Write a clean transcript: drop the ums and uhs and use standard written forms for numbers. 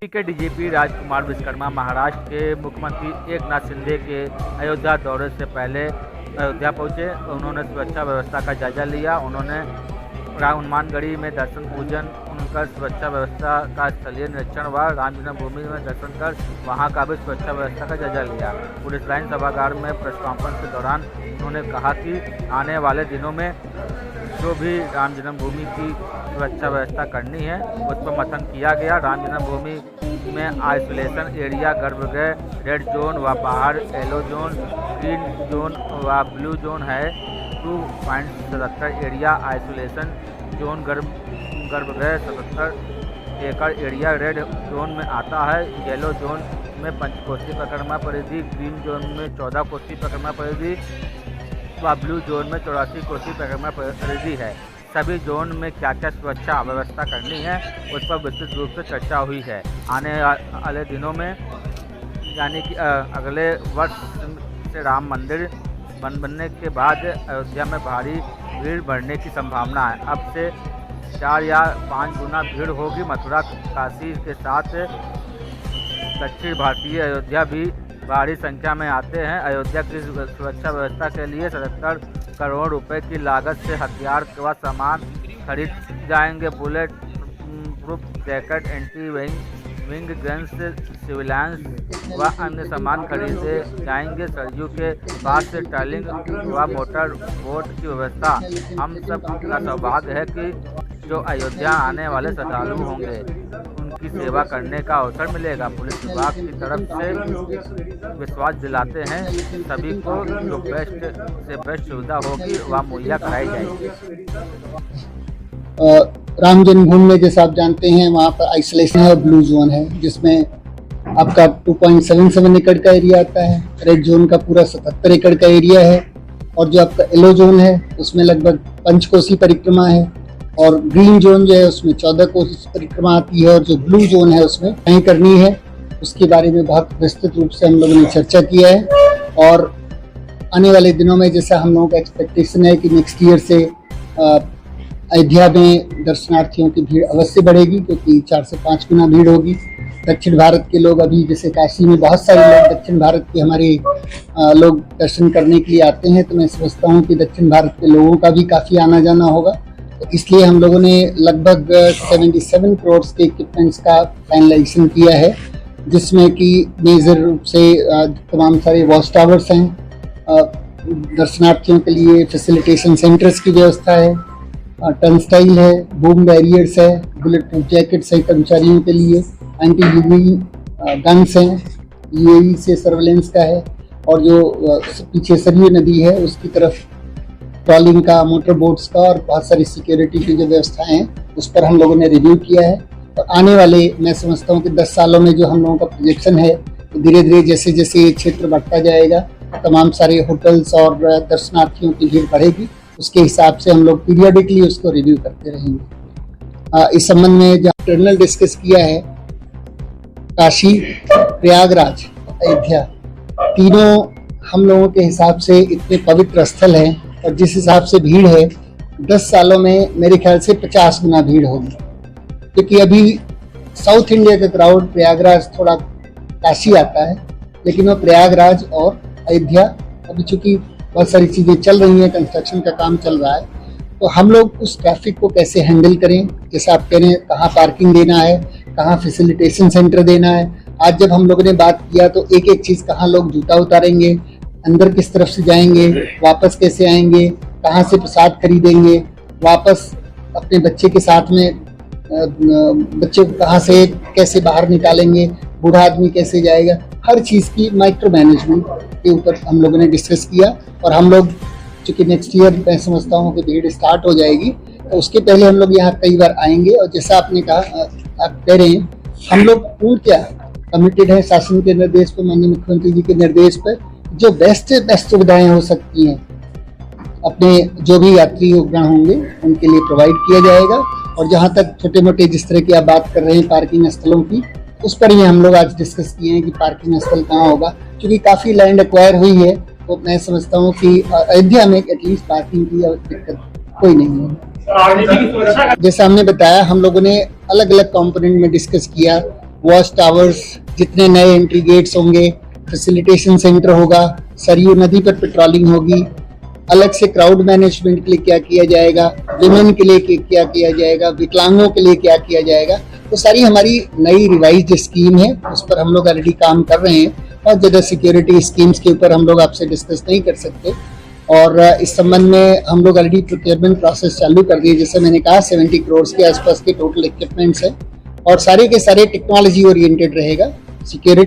के डीजीपी राजकुमार विश्वकर्मा महाराष्ट्र के मुख्यमंत्री एकनाथ शिंदे के अयोध्या दौरे से पहले अयोध्या पहुंचे। उन्होंने सुरक्षा व्यवस्था का जायजा लिया। उन्होंने हनुमानगढ़ी में दर्शन पूजन उनकर सुरक्षा व्यवस्था का स्थलीय निरीक्षण व राम जन्मभूमि में दर्शन कर वहां का भी सुरक्षा व्यवस्था का जायजा लिया। पुलिस लाइन सभागार में प्रेस कॉन्फ्रेंस के दौरान उन्होंने कहा कि आने वाले दिनों में जो भी राम जन्मभूमि की सुरक्षा व्यवस्था करनी है उस पर मंथन किया गया। राम जन्मभूमि में आइसोलेशन एरिया, गर्भगृह, रेड जोन व बाहर येलो जोन, ग्रीन जोन व ब्लू जोन है। 2.77 एरिया आइसोलेशन जोन गर्भगृह 77 एकड़ एरिया रेड जोन में आता है। येलो जोन में 5 कोसी परिक्रमा परिधि, ग्रीन जोन में 14 कोसी परिक्रमा परिधि व ब्लू जोन में 84 कोसी परिक्रमा परिधि है। सभी जोन में क्या क्या सुरक्षा व्यवस्था करनी है उस पर विस्तृत रूप से चर्चा हुई है। आने वाले दिनों में यानी कि अगले वर्ष से राम मंदिर बनने के बाद अयोध्या में भारी भीड़ बढ़ने की संभावना है। अब से 4 या 5 गुना भीड़ होगी। मथुरा काशी के साथ दक्षिण भारतीय अयोध्या भी भारी संख्या में आते हैं। अयोध्या की सुरक्षा व्यवस्था के लिए 77 करोड़ रुपए की लागत से हथियार व सामान खरीद जाएंगे। Bullet proof jacket, anti wing guns, civilians व अन्य सामान खरीदे जाएंगे। सरयू के पास से टर्लिंग व मोटर बोट की व्यवस्था। हम सब का सौभाग्य है कि जो अयोध्या आने वाले श्रद्धालु होंगे उनकी सेवा करने का अवसर मिलेगा। पुलिस विभाग की तरफ से विश्वास दिलाते हैं सभी को जो बेस्ट से बेस्ट सुविधा होगी वह मुहैया कराई जाएगी। राम जन्मभूमि में जैसा आप जानते हैं वहाँ पर आइसोलेशन है और ब्लू जोन है, जिसमें आपका 2.77 एकड़ का एरिया आता है। रेड जोन का पूरा 77 एकड़ का एरिया है और जो आपका येलो जोन है उसमें लगभग 5 कोसी परिक्रमा है और ग्रीन जोन जो है उसमें 14 कोसी परिक्रमा आती है और जो ब्लू जोन है उसमें नहीं करनी है। उसके बारे में बहुत विस्तृत रूप से हम लोगों ने चर्चा किया है और आने वाले दिनों में जैसा हम लोगों का एक्सपेक्टेशन है कि नेक्स्ट ईयर से अयोध्या में दर्शनार्थियों की भीड़ अवश्य बढ़ेगी, क्योंकि 4 से 5 गुना भीड़ होगी। दक्षिण भारत के लोग अभी जैसे काशी में बहुत सारे लोग दक्षिण भारत के हमारे लोग दर्शन करने के लिए आते हैं, तो मैं समझता हूँ कि दक्षिण भारत के लोगों का भी काफ़ी आना जाना होगा। तो इसलिए हम लोगों ने लगभग 77 करोड़ के इक्विपमेंट्स का फाइनलाइजेशन किया है, जिसमें कि मेजर रूप से तमाम सारे वॉच टावर्स हैं, दर्शनार्थियों के लिए फैसिलिटेशन सेंटर्स की व्यवस्था है, टर्नस्टाइल है, बूम बैरियर्स है, बुलेट प्रूफ जैकेट्स है कर्मचारियों के लिए, एंटी यूवी गन्स हैं, यूएवी से सर्वेलेंस का है और जो पीछे सरयू नदी है उसकी तरफ ट्रॉलिंग का, मोटर बोट्स का और बहुत सारी सिक्योरिटी की जो व्यवस्थाएं हैं उस पर हम लोगों ने रिव्यू किया है। और आने वाले मैं समझता हूँ कि 10 सालों में जो हम लोगों का प्रोजेक्शन है तो धीरे धीरे जैसे जैसे ये क्षेत्र बढ़ता जाएगा तमाम सारे होटल्स और दर्शनार्थियों की भीड़ बढ़ेगी। उसके हिसाब से हम लोग पीरियडिकली उसको रिव्यू करते रहेंगे। इस संबंध में जो इंटरनल डिस्कस किया है, काशी, प्रयागराज, अयोध्या तीनों हम लोगों के हिसाब से इतने पवित्र स्थल हैं और जिस हिसाब से भीड़ है 10 सालों में मेरे ख्याल से 50 गुना भीड़ होगी, क्योंकि अभी साउथ इंडिया का क्राउड प्रयागराज थोड़ा काशी आता है, लेकिन वो प्रयागराज और अयोध्या अभी चूंकि बहुत सारी चीज़ें चल रही हैं, कंस्ट्रक्शन का काम चल रहा है, तो हम लोग उस ट्रैफिक को कैसे हैंडल करें। जैसे आप कह रहे हैं कहाँ पार्किंग देना है, कहाँ फैसिलिटेशन सेंटर देना है। आज जब हम लोगों ने बात किया तो एक एक चीज़, कहाँ लोग जूता उतारेंगे, अंदर किस तरफ से जाएंगे, वापस कैसे आएंगे, कहाँ से प्रसाद खरीदेंगे, वापस अपने बच्चे के साथ में बच्चे को कहाँ से कैसे बाहर निकालेंगे, बूढ़ा आदमी कैसे जाएगा, हर चीज़ की माइक्रो मैनेजमेंट के ऊपर हम लोगों ने डिस्कस किया। और हम लोग चूँकि नेक्स्ट ईयर मैं समझता हूँ कि भीड़ स्टार्ट हो जाएगी, तो उसके पहले हम लोग यहाँ कई बार आएंगे। और जैसा आपने कहा, आप कह रहे हैं, हम लोग पूर्णतः कमिटेड है शासन के निर्देश पर, माननीय मुख्यमंत्री जी के निर्देश पर, जो बेस्ट सुविधाएं हो सकती हैं अपने जो भी यात्री उपगण होंगे उनके लिए प्रोवाइड किया जाएगा। और जहाँ तक छोटे मोटे जिस तरह की आप बात कर रहे हैं पार्किंग स्थलों की, उस पर ही हम लोग आज डिस्कस किए हैं कि पार्किंग स्थल कहाँ होगा। क्योंकि काफ़ी लैंड एक्वायर हुई है, तो मैं समझता हूँ कि अयोध्या में एटलीस्ट पार्किंग की दिक्कत कोई नहीं है। जैसा हमने बताया, हम लोगों ने अलग अलग कंपोनेंट में डिस्कस किया। वॉच टावर्स, जितने नए एंट्री गेट्स होंगे, फैसिलिटेशन सेंटर होगा, सरयू नदी पर पेट्रोलिंग होगी, अलग से क्राउड मैनेजमेंट के लिए क्या किया जाएगा, विमेन के लिए क्या किया जाएगा, विकलांगों के लिए क्या किया जाएगा, तो सारी हमारी नई रिवाइज्ड स्कीम है, उस पर हम लोग ऑलरेडी काम कर रहे हैं। और ज़्यादा सिक्योरिटी स्कीम्स के ऊपर हम लोग आपसे डिस्कस नहीं कर सकते। और इस संबंध में हम लोग ऑलरेडी प्रोक्योरमेंट प्रोसेस चालू कर दिए। जैसे मैंने कहा, 70 करोड़ के आसपास के टोटल इक्विपमेंट्स हैं और सारे के सारे टेक्नोलॉजी ओरिएंटेड रहेगा। सिक्योरिटी